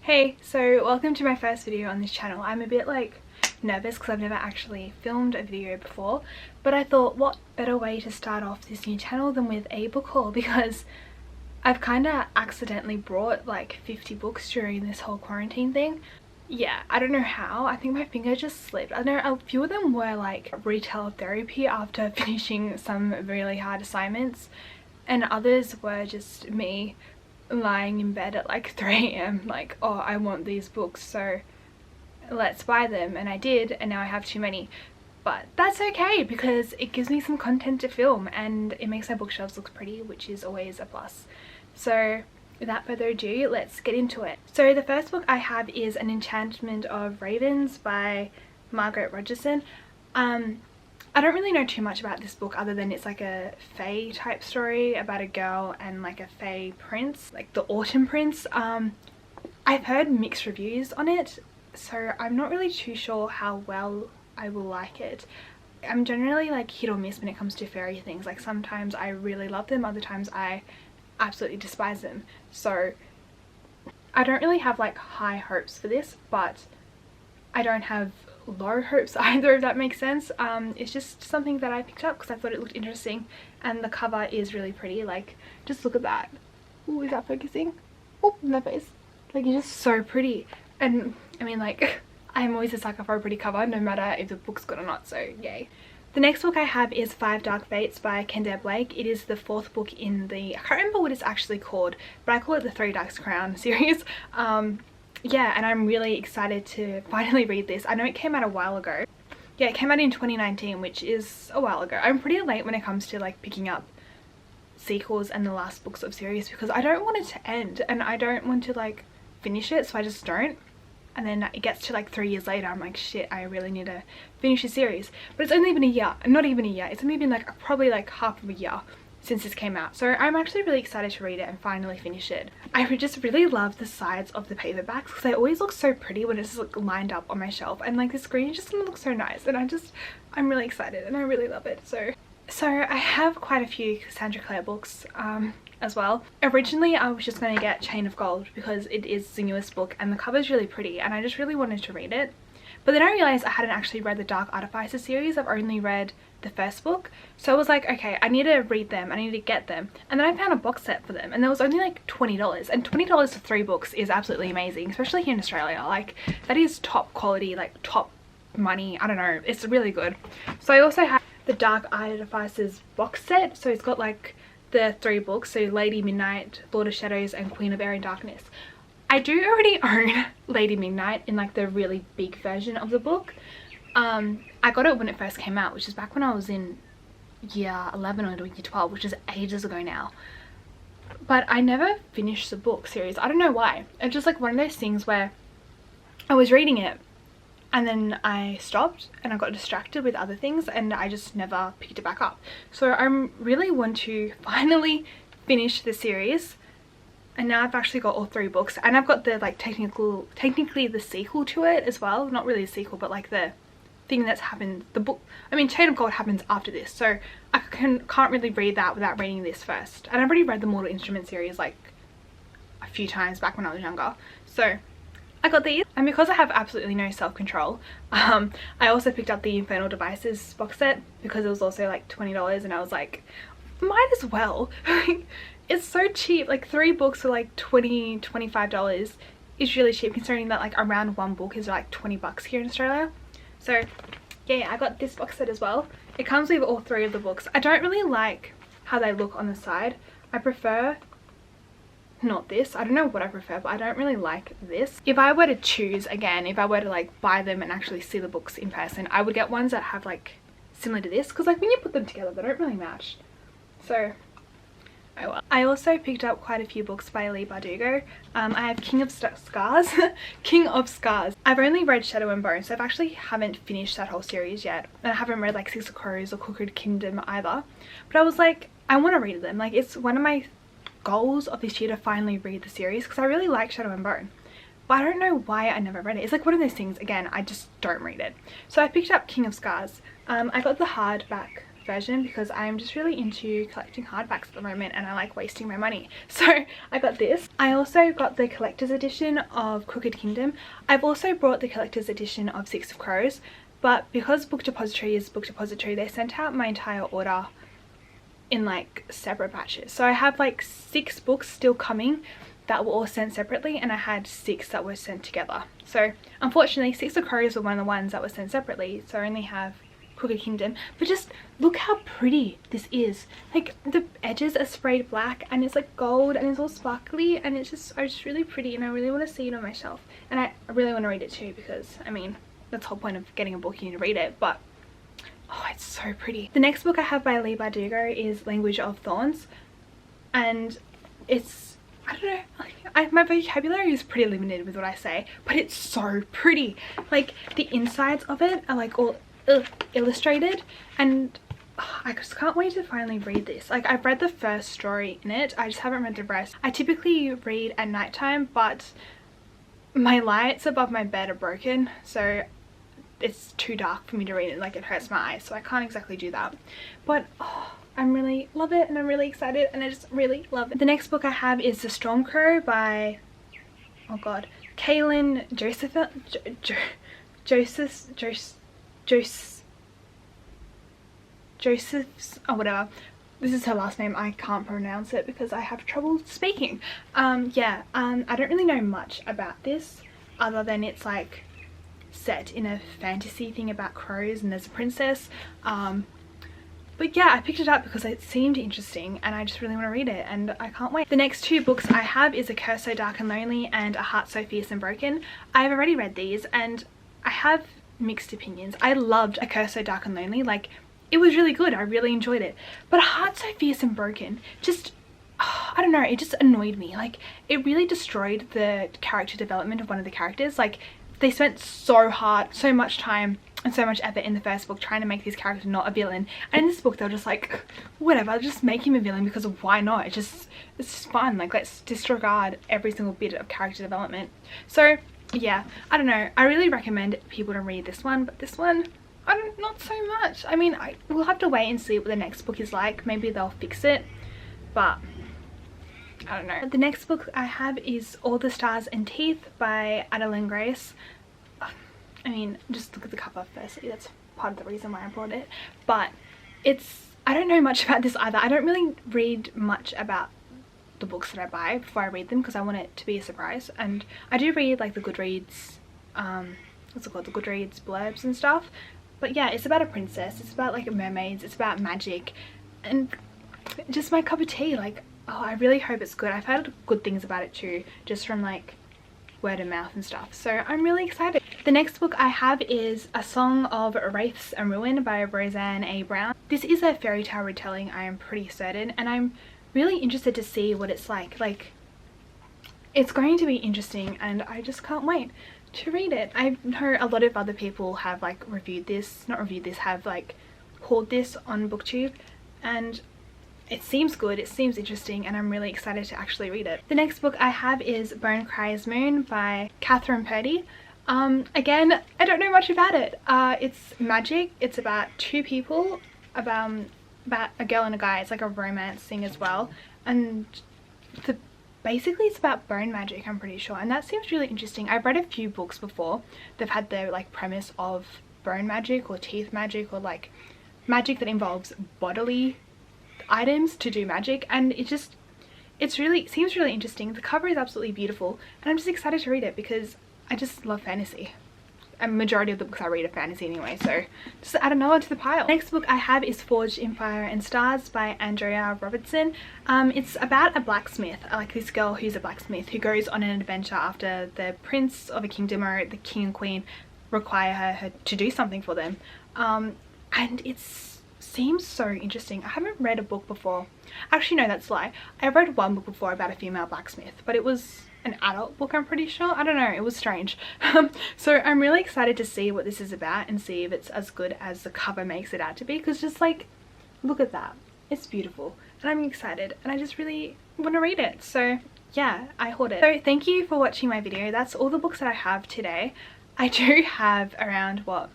Hey, so welcome to my first video on this channel. I'm a bit like nervous because I've never actually filmed a video before, but I thought what better way to start off this new channel than with a book haul, because I've kind of accidentally brought like 50 books during this whole quarantine thing. Yeah, I don't know how. I think my finger just slipped. I know a few of them were like retail therapy after finishing some really hard assignments, and others were just me lying in bed at like 3 a.m. like, oh, I want these books, so let's buy them. And I did, and now I have too many. But that's okay because it gives me some content to film and it makes my bookshelves look pretty, which is always a plus. So without further ado, let's get into it. So the first book I have is An Enchantment of Ravens by Margaret Rogerson. I don't really know too much about this book other than it's like a fae type story about a girl and like a fae prince, like the autumn prince. I've heard mixed reviews on it, so I'm not really too sure how well I will like it. I'm generally like hit or miss when it comes to fairy things. Like sometimes I really love them, other times I absolutely despise them. So I don't really have like high hopes for this, but I don't have low hopes either, if that makes sense. It's just something that I picked up because I thought it looked interesting, and the cover is really pretty. Like, just look at that. Ooh, is that focusing? Oh, in my face. Like, it's just so pretty. And I mean, like, I'm always a sucker for a pretty cover, no matter if the book's good or not, so yay. The next book I have is Five Dark Fates by Kendare Blake. It is the fourth book in the, I can't remember what it's actually called, but I call it the Three Darks Crown series. Yeah, and I'm really excited to finally read this. I know it came out a while ago. Yeah, it came out in 2019, which is a while ago. I'm pretty late when it comes to like picking up sequels and the last books of series because I don't want it to end and I don't want to like finish it, so I just don't. And then it gets to like 3 years later, I'm like, shit, I really need to finish a series. But it's only been a year, not even a year. It's only been like probably like half of a year since this came out, so I'm actually really excited to read it and finally finish it. I just really love the sides of the paperbacks because they always look so pretty when it's like lined up on my shelf, and like the screen is just gonna look so nice, and I'm really excited and I really love it. So I have quite a few Cassandra Clare books as well. Originally I was just going to get Chain of Gold because it is the newest book and the cover is really pretty and I just really wanted to read it. But then I realised I hadn't actually read the Dark Artificer series. I've only read the first book. So I was like, okay, I need to read them, I need to get them. And then I found a box set for them and there was only like $20, and $20 for 3 books is absolutely amazing, especially here in Australia. Like, that is top quality, like top money. I don't know, it's really good. So I also have the Dark Artificers box set. So it's got like the 3 books, so Lady Midnight, Lord of Shadows and Queen of Air and Darkness. I do already own Lady Midnight in like the really big version of the book. I got it when it first came out, which is back when I was in year 11 or year 12, which is ages ago now. But I never finished the book series. I don't know why. It's just like one of those things where I was reading it and then I stopped and I got distracted with other things and I just never picked it back up. So I really want to finally finish the series. And now I've actually got all 3 books, and I've got the like technically the sequel to it as well. Not really a sequel, but like the thing that's happened, the book, I mean Chain of Gold happens after this, so I can't really read that without reading this first. And I've already read the Mortal Instruments series like a few times back when I was younger, so I got these. And because I have absolutely no self-control, I also picked up the Infernal Devices box set because it was also like $20 and I was like, might as well. It's so cheap. Like 3 books for like $25 is really cheap, considering that like around 1 book is like $20 here in Australia. So yeah, I got this box set as well. It comes with all 3 of the books. I don't really like how they look on the side. I prefer not this. I don't know what I prefer, but I don't really like this. If I were to choose again, if I were to like buy them and actually see the books in person, I would get ones that have like similar to this, because like when you put them together they don't really match. So oh well. I also picked up quite a few books by Leigh Bardugo. I have King of Scars. King of Scars. I've only read Shadow and Bone, so I actually haven't finished that whole series yet. And I haven't read like Six of Crows or Crooked Kingdom either. But I was like, I want to read them. Like, it's one of my goals of this year to finally read the series because I really like Shadow and Bone. But I don't know why I never read it. It's like one of those things, again, I just don't read it. So I picked up King of Scars. I got the hardback version because I'm just really into collecting hardbacks at the moment and I like wasting my money. So I got this. I also got the collector's edition of Crooked Kingdom. I've also brought the collector's edition of Six of Crows, but because Book Depository is Book Depository, they sent out my entire order in like separate batches. So I have like 6 books still coming that were all sent separately, and I had 6 that were sent together. So unfortunately Six of Crows were one of the ones that were sent separately, so I only have Crooked Kingdom. But just look how pretty this is. Like the edges are sprayed black and it's like gold and it's all sparkly, and it's just really pretty, and I really want to see it on my shelf, and I really want to read it too, because I mean that's the whole point of getting a book, you need to read it. But oh, it's so pretty. The next book I have by Leigh Bardugo is Language of Thorns, and it's, I don't know, my vocabulary is pretty limited with what I say, but it's so pretty. Like the insides of it are like all illustrated, and I just can't wait to finally read this. Like I've read the first story in it, I just haven't read the rest. I typically read at nighttime, but my lights above my bed are broken, so it's too dark for me to read it. Like it hurts my eyes, so I can't exactly do that. But oh, I really love it, and I'm really excited, and I just really love it. The next book I have is The Stormcrow by, oh god, Kaylin Josephs or whatever. This is her last name. I can't pronounce it because I have trouble speaking. I don't really know much about this other than it's like set in a fantasy thing about crows and there's a princess. But yeah, I picked it up because it seemed interesting and I just really want to read it, and I can't wait. The next 2 books I have is A Curse So Dark and Lonely and A Heart So Fierce and Broken. I've already read these and I have mixed opinions. I loved A Curse So Dark and Lonely. Like it was really good, I really enjoyed it. But A Heart So Fierce and Broken just, I don't know, it just annoyed me. Like it really destroyed the character development of one of the characters. Like they spent so much time and so much effort in the first book trying to make this character not a villain, and in this book they're just like, whatever, just make him a villain because of why not. It's just fun. Like let's disregard every single bit of character development. So yeah, I don't know, I really recommend people to read this one, but this one not so much. I mean, we'll have to wait and see what the next book is like. Maybe they'll fix it, but I don't know. The next book I have is All the Stars and Teeth by Adeline Grace. I mean, just look at the cover firstly, that's part of the reason why I bought it. But I don't know much about this either. I don't really read much about the books that I buy before I read them because I want it to be a surprise. And I do read like the Goodreads, what's it called, the Goodreads blurbs and stuff. But yeah, it's about a princess, it's about like mermaids, it's about magic, and just my cup of tea. Like, oh, I really hope it's good. I've heard good things about it too, just from like word of mouth and stuff, so I'm really excited. The next book I have is A Song of Wraiths and Ruin by Roseanne A. Brown. This is a fairy tale retelling, I am pretty certain, and I'm really interested to see what it's like. Like it's going to be interesting and I just can't wait to read it. I know a lot of other people have like have like hauled this on BookTube, and it seems good, it seems interesting, and I'm really excited to actually read it. The next book I have is Bone Cries Moon by Catherine Purdy. Again, I don't know much about it. It's magic, it's about 2 people, about a girl and a guy. It's like a romance thing as well, and basically it's about bone magic, I'm pretty sure, and that seems really interesting. I've read a few books before. They've had the like premise of bone magic or teeth magic or like magic that involves bodily items to do magic, and it seems really interesting. The cover is absolutely beautiful and I'm just excited to read it because I just love fantasy. A majority of the books I read are fantasy anyway, so just add another one to the pile. Next book I have is Forged in Fire and Stars by Andrea Robertson. It's about a blacksmith, like this girl who's a blacksmith who goes on an adventure after the prince of a kingdom or the king and queen require her to do something for them. And it seems so interesting. I haven't read a book before. Actually no, that's a lie. I read one book before about a female blacksmith, but it was an adult book, I'm pretty sure. I don't know, it was strange. So I'm really excited to see what this is about and see if it's as good as the cover makes it out to be, because just like, look at that, it's beautiful and I'm excited and I just really want to read it. So yeah, I hoard it. So thank you for watching my video. That's all the books that I have today. I do have around, what,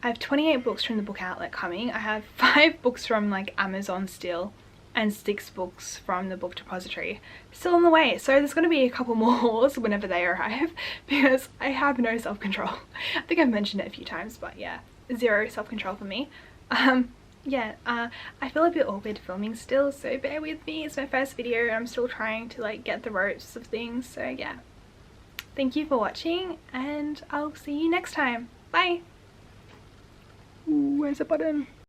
I have 28 books from the book outlet coming. I have 5 books from like Amazon still, and 6 books from the book depository still on the way. So there's going to be a couple more hauls whenever they arrive because I have no self-control. I think I've mentioned it a few times, but yeah, zero self-control for me. Yeah, I feel a bit awkward filming still, so bear with me. It's my first video and I'm still trying to like get the ropes of things, so yeah. Thank you for watching and I'll see you next time. Bye! Ooh, where's the button?